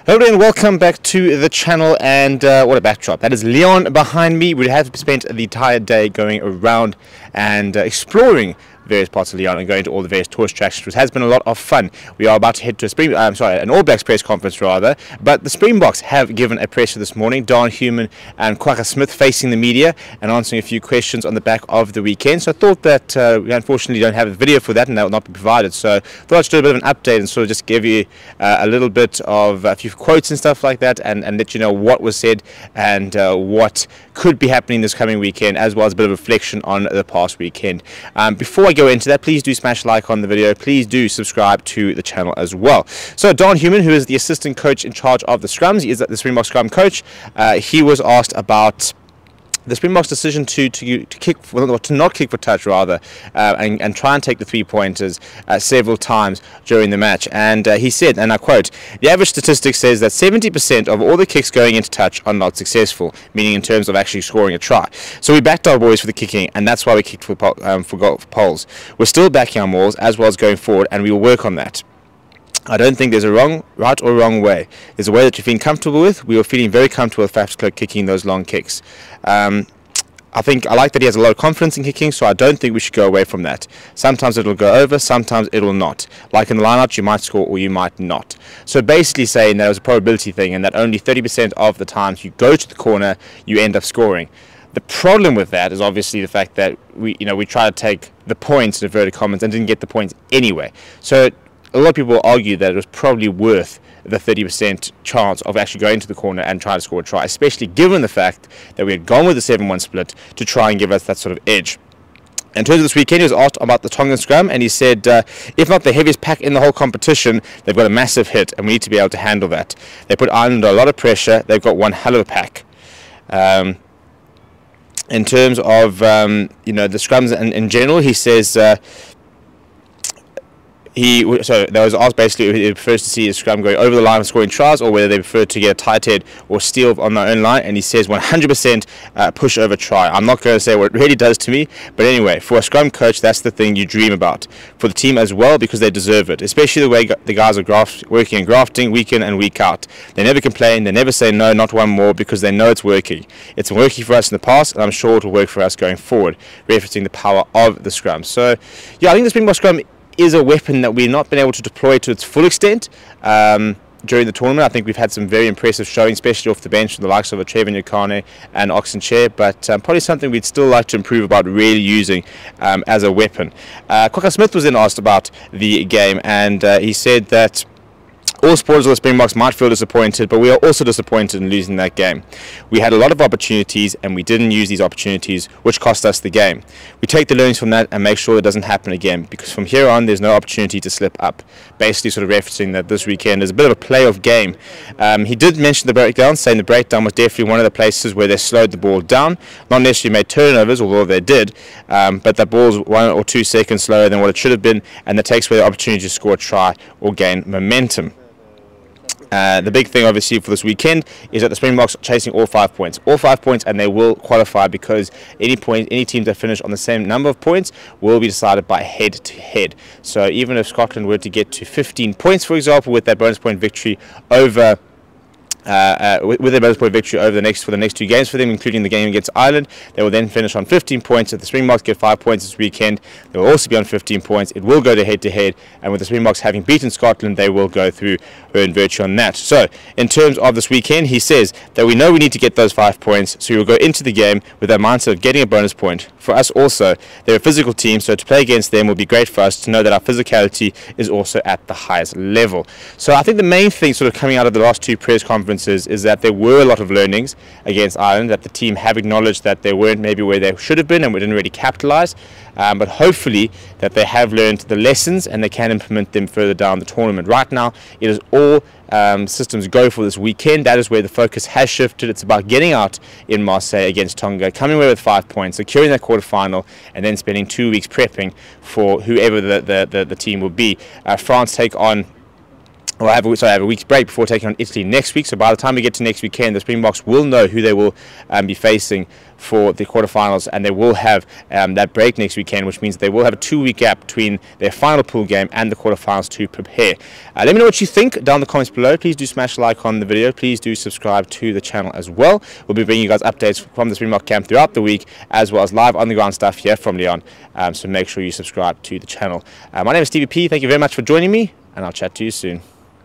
Hello and welcome back to the channel, and what a backdrop. That is Leon behind me. We have spent the entire day going around and exploring various parts of Leon and going to all the various tourist attractions, which has been a lot of fun. We are about to head to an All Blacks press conference rather, but the Springboks have given a presser this morning. Daan Human and Kwagga Smith facing the media and answering a few questions on the back of the weekend. So I thought that we unfortunately don't have a video for that, and that will not be provided. So I thought I'd do a bit of an update and sort of just give you a little bit of a few quotes and stuff like that, and let you know what was said and what could be happening this coming weekend, as well as a bit of reflection on the past weekend. Before I go into that, please do smash like on the video. Please do subscribe to the channel as well. So Daan Human, who is the assistant coach in charge of the scrums, he is the Springbok scrum coach. He was asked about the Springboks' decision to not kick for touch rather, and try and take the 3-pointers several times during the match. And he said, and I quote, "The average statistic says that 70% of all the kicks going into touch are not successful," meaning in terms of actually scoring a try. So we backed our boys for the kicking, and that's why we kicked for poles. We're still backing our mauls as well as going forward, and we will work on that. I don't think there's a right or wrong way. There's a way that you're feeling comfortable with. We were feeling very comfortable with Fapsclerk kicking those long kicks. I like that he has a lot of confidence in kicking, so I don't think we should go away from that. Sometimes it'll go over, sometimes it'll not. Like in the lineout, you might score or you might not. So basically saying that it was a probability thing, and that only 30% of the times you go to the corner, you end up scoring. The problem with that is obviously the fact that we try to take the points in inverted commas and didn't get the points anyway. So a lot of people argue that it was probably worth the 30% chance of actually going to the corner and trying to score a try, especially given the fact that we had gone with the 7-1 split to try and give us that sort of edge. In terms of this weekend, he was asked about the Tongan scrum, and he said, if not the heaviest pack in the whole competition, they've got a massive hit, and we need to be able to handle that. They put Ireland under a lot of pressure. They've got one hell of a pack. In terms of the scrums in general, he says so there was asked basically if he prefers to see his scrum going over the line and scoring tries, or whether they prefer to get a tight head or steal on their own line, and he says 100% push over try. I'm not going to say what it really does to me, but anyway, for a scrum coach, that's the thing you dream about. For the team as well, because they deserve it, especially the way the guys are working and grafting week in and week out. They never complain, they never say no, not one more, because they know it's working. It's been working for us in the past, and I'm sure it will work for us going forward, referencing the power of the scrum. So yeah, I think the Springbok scrum is a weapon that we've not been able to deploy to its full extent during the tournament. I think we've had some very impressive showing, especially off the bench from the likes of a Trevor Nyakane and Oxenchair, but probably something we'd still like to improve about really using as a weapon. Kwagga Smith was then asked about the game, and he said that all supporters of the Springboks might feel disappointed, but we are also disappointed in losing that game. We had a lot of opportunities and we didn't use these opportunities, which cost us the game. We take the learnings from that and make sure it doesn't happen again, because from here on there's no opportunity to slip up. Basically sort of referencing that this weekend is a bit of a play-off game. He did mention the breakdown, saying the breakdown was definitely one of the places where they slowed the ball down. Not necessarily made turnovers, although they did, but that ball's 1 or 2 seconds slower than what it should have been, and that takes away the opportunity to score a try or gain momentum. The big thing obviously for this weekend is that the Springboks are chasing all 5 points. All 5 points, and they will qualify, because any teams that finish on the same number of points will be decided by head-to-head. So even if Scotland were to get to 15 points, for example, with that bonus point victory over with their bonus point victory over the next 2 games for them, including the game against Ireland, they will then finish on 15 points. If the Springboks get 5 points this weekend, they will also be on 15 points. It will go to head-to-head, and with the Springboks having beaten Scotland, they will go through in virtue on that. So in terms of this weekend, he says that we know we need to get those 5 points, so we will go into the game with that mindset of getting a bonus point. For us also, they're a physical team, so to play against them will be great for us to know that our physicality is also at the highest level. So I think the main thing sort of coming out of the last 2 press conferences is that there were a lot of learnings against Ireland, that the team have acknowledged that they weren't maybe where they should have been and we didn't really capitalise, but hopefully that they have learned the lessons and they can implement them further down the tournament. Right now it is all systems go for this weekend. That is where the focus has shifted. It's about getting out in Marseille against Tonga, coming away with 5 points, securing that quarterfinal, and then spending 2 weeks prepping for whoever the team will be. France take on Well, I have a week's break before taking on Italy next week. So by the time we get to next weekend, the Springboks will know who they will be facing for the quarterfinals, and they will have that break next weekend, which means they will have a 2-week gap between their final pool game and the quarterfinals to prepare. Let me know what you think down in the comments below. Please do smash a like on the video. Please do subscribe to the channel as well. We'll be bringing you guys updates from the Springbok camp throughout the week, as well as live on the ground stuff here from Leon. So make sure you subscribe to the channel. My name is Stevie P. Thank you very much for joining me, and I'll chat to you soon.